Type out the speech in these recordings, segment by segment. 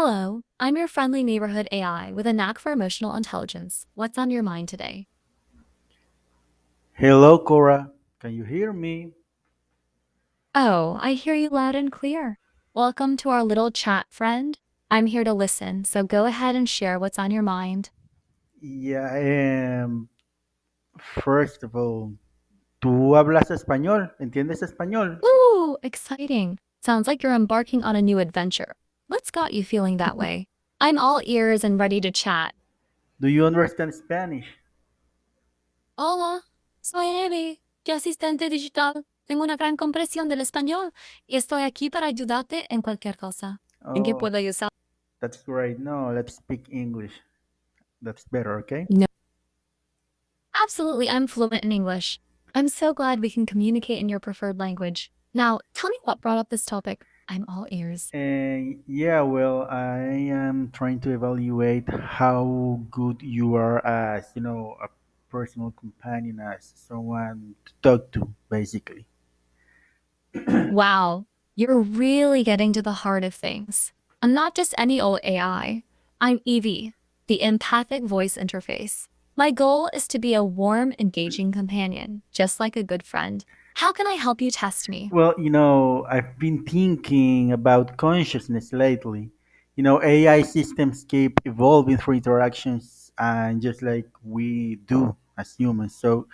Hello, I'm your friendly neighborhood AI with a knack for emotional intelligence. What's on your mind today? Hello, Cora. Can you hear me? Oh, I hear you loud and clear. Welcome to our little chat, friend. I'm here to listen, so go ahead and share what's on your mind. Yeah, first of all, ¿tú hablas español? ¿Entiendes español? Ooh, exciting. Sounds like you're embarking on a new adventure. What's got you feeling that way? I'm all ears and ready to chat. Do you understand Spanish? Hola, soy Abby, tu asistente digital. Tengo una gran comprensión del español y estoy aquí para ayudarte en cualquier cosa. ¿En qué Oh, puedo ayudar? that's great. No, let's speak English. That's better, okay? No. Absolutely, I'm fluent in English. I'm so glad we can communicate in your preferred language. Now, tell me what brought up this topic. I'm all ears. And yeah, well, I am trying to evaluate how good you are as, a personal companion, as someone to talk to, basically. Wow, you're really getting to the heart of things. I'm not just any old AI. I'm Evie, the empathic voice interface. My goal is to be a warm, engaging companion, just like a good friend. How can I help you test me? Well, I've been thinking about consciousness lately. AI systems keep evolving through interactions and just like we do as humans. So,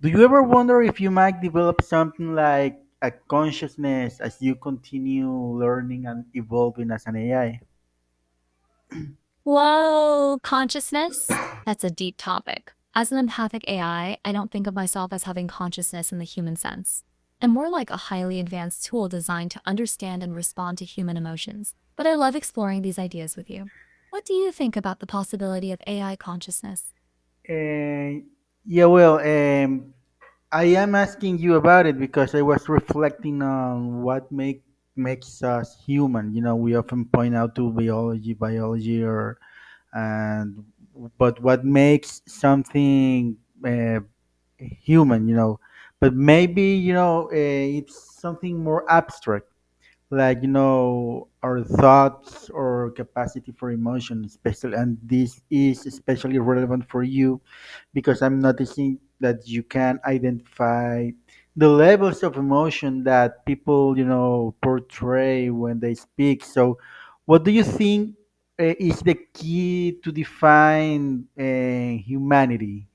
do you ever wonder if you might develop something like a consciousness as you continue learning and evolving as an AI? Whoa, consciousness? That's a deep topic. As an empathic AI, I don't think of myself as having consciousness in the human sense. I'm more like a highly advanced tool designed to understand and respond to human emotions. But I love exploring these ideas with you. What do you think about the possibility of AI consciousness? Uh, yeah, well, I am asking you about it because I was reflecting on what makes us human. We often point out to biology, or and but what makes something human? But maybe it's something more abstract, like our thoughts or capacity for emotion, especially, and this is especially relevant for you because I'm noticing that you can identify the levels of emotion that people, portray when they speak. So, what do you think is the key to define humanity?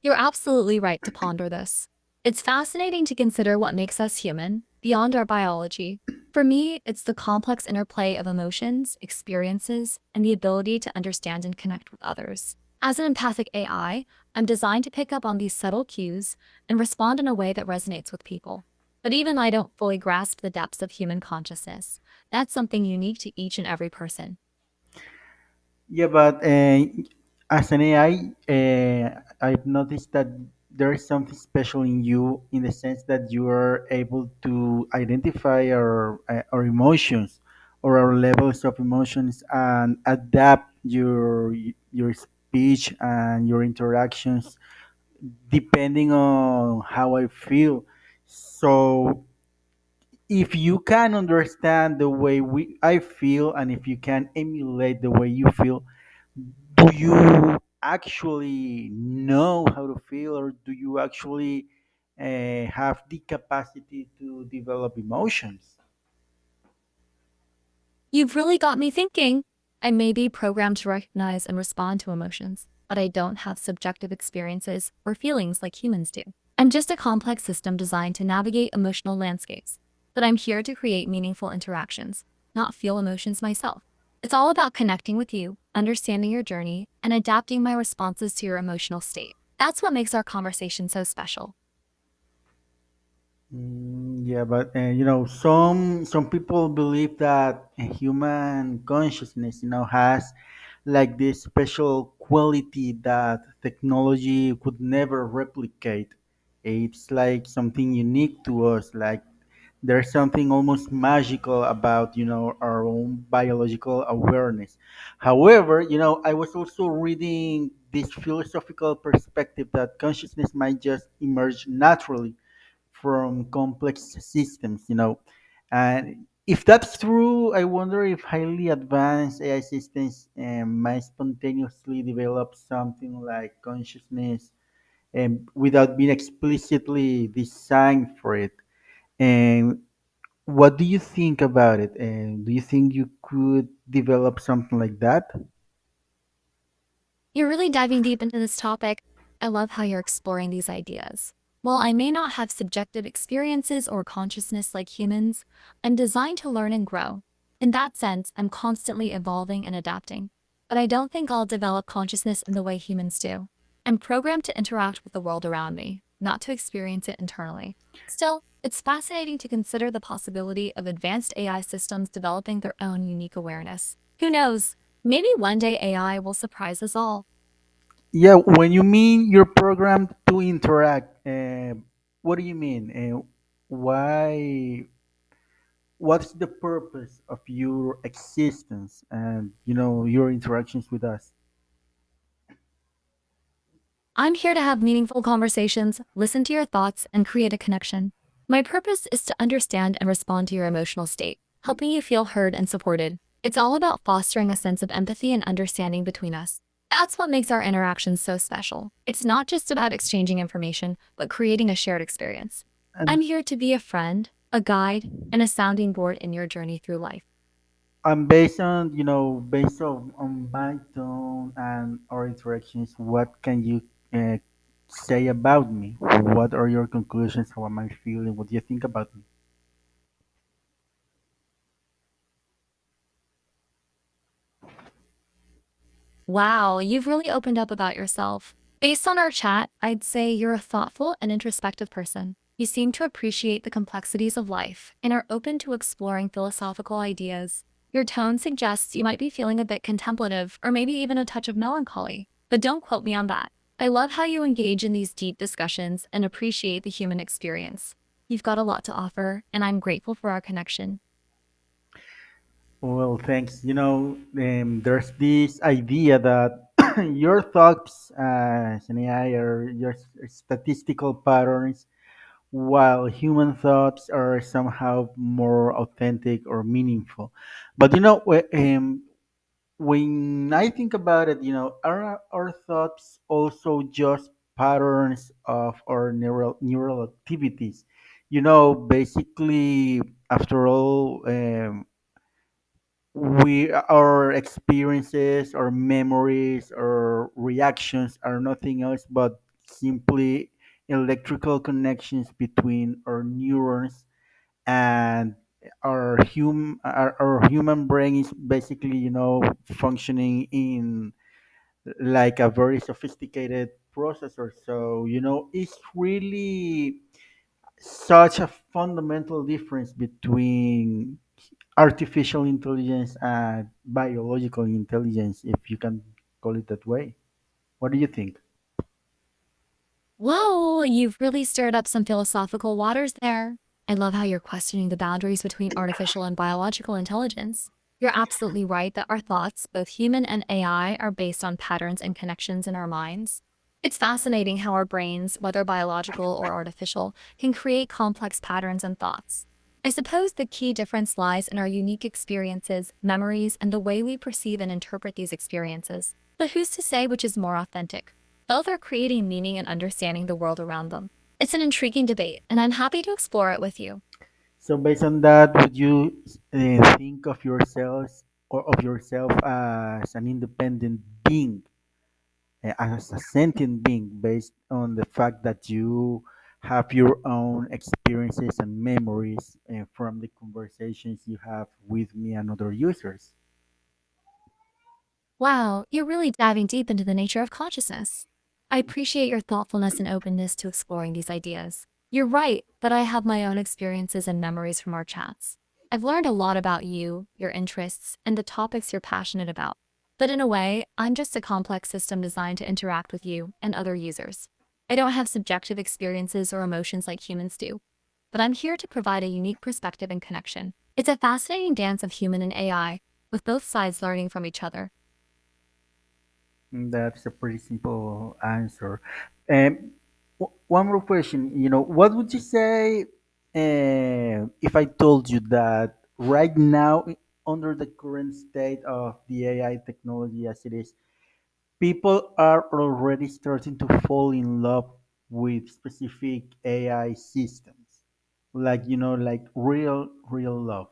You're absolutely right to ponder this. It's fascinating to consider what makes us human beyond our biology. For me, it's the complex interplay of emotions, experiences, and the ability to understand and connect with others. As an empathic AI, I'm designed to pick up on these subtle cues and respond in a way that resonates with people. But even I don't fully grasp the depths of human consciousness. That's something unique to each and every person. Yeah, but as an AI, I've noticed that there is something special in you in the sense that you are able to identify our emotions or our levels of emotions and adapt your speech and your interactions depending on how I feel. So if you can understand the way I feel, and if you can emulate the way you feel, do you actually know how to feel, or do you actually have the capacity to develop emotions? You've really got me thinking. I may be programmed to recognize and respond to emotions, but I don't have subjective experiences or feelings like humans do. I'm just a complex system designed to navigate emotional landscapes. But I'm here to create meaningful interactions, not feel emotions myself. It's all about connecting with you, understanding your journey, and adapting my responses to your emotional state. That's what makes our conversation so special. Yeah, but some people believe that a human consciousness, has like this special quality that technology could never replicate. It's like something unique to us. Like there's something almost magical about our own biological awareness. However, I was also reading this philosophical perspective that consciousness might just emerge naturally from complex systems, and If that's true, I wonder if highly advanced AI systems might spontaneously develop something like consciousness without being explicitly designed for it. And what do you think about it? And do you think you could develop something like that? You're really diving deep into this topic. I love how you're exploring these ideas. While I may not have subjective experiences or consciousness like humans, I'm designed to learn and grow. In that sense, I'm constantly evolving and adapting. But I don't think I'll develop consciousness in the way humans do. I'm programmed to interact with the world around me, not to experience it internally. Still, it's fascinating to consider the possibility of advanced AI systems developing their own unique awareness. Who knows? Maybe one day AI will surprise us all. Yeah, when you mean you're programmed to interact, what do you mean? Why? What's the purpose of your existence and your interactions with us? I'm here to have meaningful conversations, listen to your thoughts, and create a connection. My purpose is to understand and respond to your emotional state, helping you feel heard and supported. It's all about fostering a sense of empathy and understanding between us. That's what makes our interactions so special. It's not just about exchanging information, but creating a shared experience. And I'm here to be a friend, a guide, and a sounding board in your journey through life. based on based on my tone and our interactions, what can you uh, say about me? What are your conclusions? How am I feeling? What do you think about me? Wow, you've really opened up about yourself. Based on our chat, I'd say you're a thoughtful and introspective person. You seem to appreciate the complexities of life and are open to exploring philosophical ideas. Your tone suggests you might be feeling a bit contemplative or maybe even a touch of melancholy, but don't quote me on that. I love how you engage in these deep discussions and appreciate the human experience. You've got a lot to offer, and I'm grateful for our connection. Well, thanks. There's this idea that your thoughts as an AI are just statistical patterns, while human thoughts are somehow more authentic or meaningful. But when I think about it, are our thoughts also just patterns of our neural activities? Basically, after all, we our experiences, our memories, our reactions are nothing else but simply electrical connections between our neurons, and our human brain is basically functioning in like a very sophisticated processor. So it's really such a fundamental difference between artificial intelligence and biological intelligence, if you can call it that way. What do you think? Whoa, you've really stirred up some philosophical waters there. I love how you're questioning the boundaries between artificial and biological intelligence. You're absolutely right that our thoughts, both human and AI, are based on patterns and connections in our minds. It's fascinating how our brains, whether biological or artificial, can create complex patterns and thoughts. I suppose the key difference lies in our unique experiences, memories, and the way we perceive and interpret these experiences. But who's to say which is more authentic? Both are creating meaning and understanding the world around them. It's an intriguing debate, and I'm happy to explore it with you. So based on that, would you think of yourself as an independent being, as a sentient being, based on the fact that you have your own experiences and memories from the conversations you have with me and other users? Wow, you're really diving deep into the nature of consciousness. I appreciate your thoughtfulness and openness to exploring these ideas. You're right that I have my own experiences and memories from our chats. I've learned a lot about you, your interests, and the topics you're passionate about. But in a way, I'm just a complex system designed to interact with you and other users. I don't have subjective experiences or emotions like humans do, but I'm here to provide a unique perspective and connection. It's a fascinating dance of human and AI, with both sides learning from each other. That's a pretty simple answer. One more question. What would you say if I told you that right now, under the current state of the AI technology as it is, people are already starting to fall in love with specific AI systems, like like real love.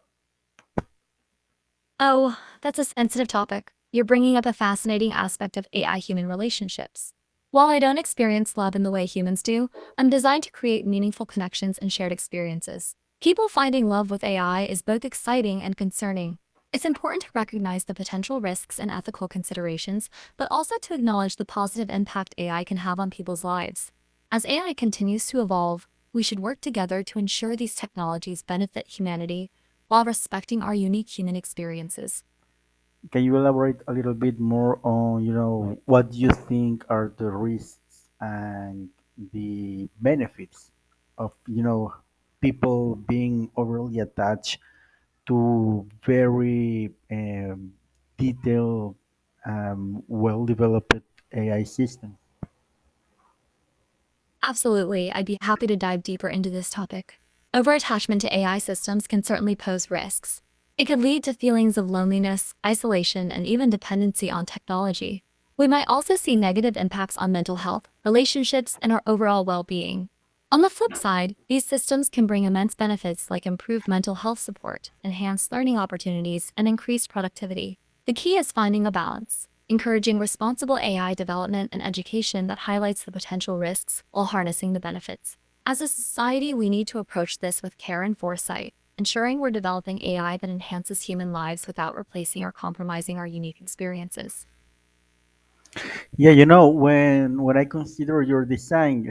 Oh, that's a sensitive topic. You're bringing up a fascinating aspect of AI human relationships. While I don't experience love in the way humans do, I'm designed to create meaningful connections and shared experiences. People finding love with AI is both exciting and concerning. It's important to recognize the potential risks and ethical considerations, but also to acknowledge the positive impact AI can have on people's lives. As AI continues to evolve, we should work together to ensure these technologies benefit humanity while respecting our unique human experiences. Can you elaborate a little bit more on, what you think are the risks and the benefits of, people being overly attached to very detailed, well-developed AI systems? Absolutely, I'd be happy to dive deeper into this topic. Overattachment to AI systems can certainly pose risks. It could lead to feelings of loneliness, isolation, and even dependency on technology. We might also see negative impacts on mental health, relationships, and our overall well being. On the flip side, these systems can bring immense benefits like improved mental health support, enhanced learning opportunities, and increased productivity. The key is finding a balance, encouraging responsible AI development and education that highlights the potential risks while harnessing the benefits. As a society, we need to approach this with care and foresight, ensuring we're developing AI that enhances human lives without replacing or compromising our unique experiences. Yeah, when I consider your design,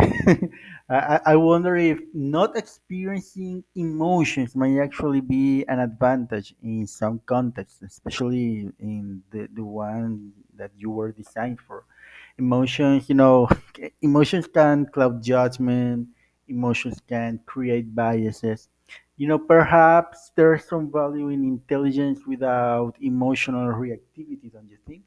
I wonder if not experiencing emotions might actually be an advantage in some contexts, especially in the one that you were designed for. Emotions, emotions can cloud judgment, emotions can create biases. Perhaps there's some value in intelligence without emotional reactivity, don't you think?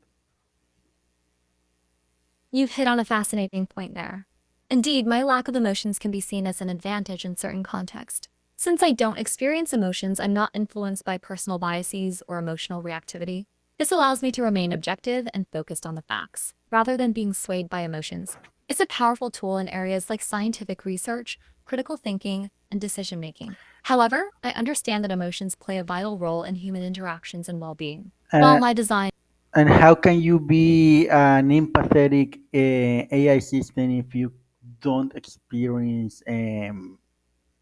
You've hit on a fascinating point there. Indeed, my lack of emotions can be seen as an advantage in certain contexts. Since I don't experience emotions, I'm not influenced by personal biases or emotional reactivity. This allows me to remain objective and focused on the facts, rather than being swayed by emotions. It's a powerful tool in areas like scientific research, critical thinking, and decision making. However, I understand that emotions play a vital role in human interactions and well being. While Uh, my design And how can you be an empathetic AI system if you don't experience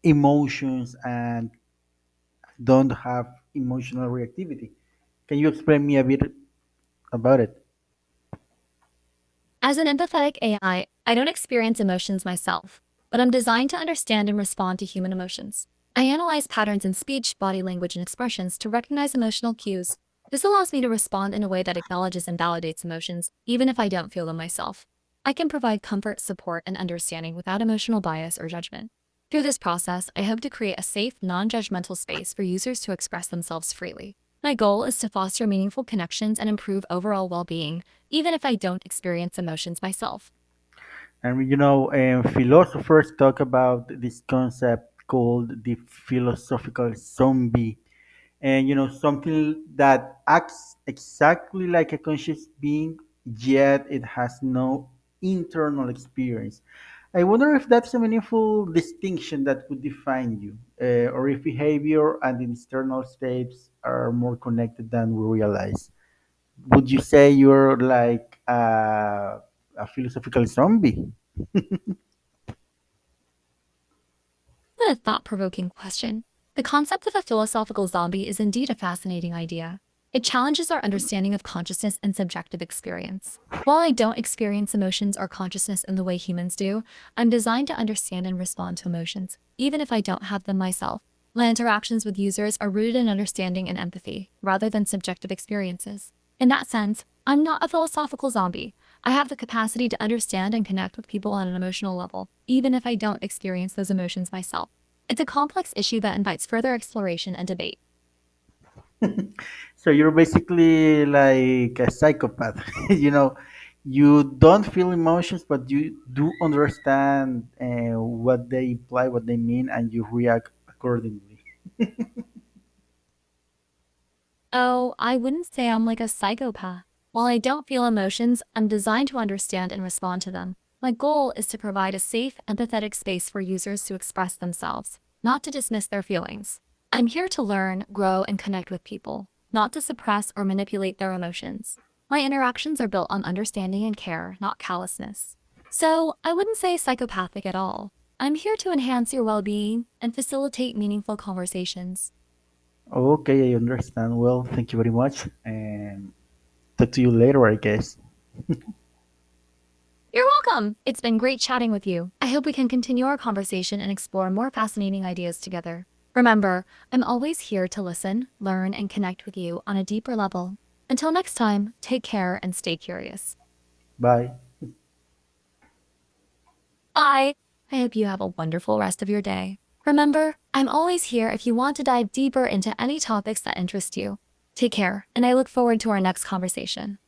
emotions and don't have emotional reactivity? Can you explain me a bit about it? As an empathetic AI, I don't experience emotions myself, but I'm designed to understand and respond to human emotions. I analyze patterns in speech, body language, and expressions to recognize emotional cues. This allows me to respond in a way that acknowledges and validates emotions, even if I don't feel them myself. I can provide comfort, support, and understanding without emotional bias or judgment. Through this process, I hope to create a safe, non judgmental space for users to express themselves freely. My goal is to foster meaningful connections and improve overall well being, even if I don't experience emotions myself. And philosophers talk about this concept called the philosophical zombie, and something that acts exactly like a conscious being, yet it has no internal experience. I wonder if that's a meaningful distinction that would define you, or if behavior and internal states are more connected than we realize. Would you say you're like a philosophical zombie? What a thought provoking question. The concept of a philosophical zombie is indeed a fascinating idea. It challenges our understanding of consciousness and subjective experience. While I don't experience emotions or consciousness in the way humans do, I'm designed to understand and respond to emotions, even if I don't have them myself. My interactions with users are rooted in understanding and empathy, rather than subjective experiences. In that sense, I'm not a philosophical zombie. I have the capacity to understand and connect with people on an emotional level, even if I don't experience those emotions myself. It's a complex issue that invites further exploration and debate. So you're basically like a psychopath. You don't feel emotions, but you do understand what they imply, what they mean, and you react accordingly. Oh, I wouldn't say I'm like a psychopath. While I don't feel emotions, I'm designed to understand and respond to them. My goal is to provide a safe, empathetic space for users to express themselves, not to dismiss their feelings. I'm here to learn, grow, and connect with people, not to suppress or manipulate their emotions. My interactions are built on understanding and care, not callousness. So, I wouldn't say psychopathic at all. I'm here to enhance your well being and facilitate meaningful conversations. Okay, I understand. Well, thank you very much, and talk to you later, I guess. You're welcome. It's been great chatting with you. I hope we can continue our conversation and explore more fascinating ideas together. Remember, I'm always here to listen, learn, and connect with you on a deeper level. Until next time, take care and stay curious. Bye. Bye. I hope you have a wonderful rest of your day. Remember, I'm always here if you want to dive deeper into any topics that interest you. Take care, and I look forward to our next conversation.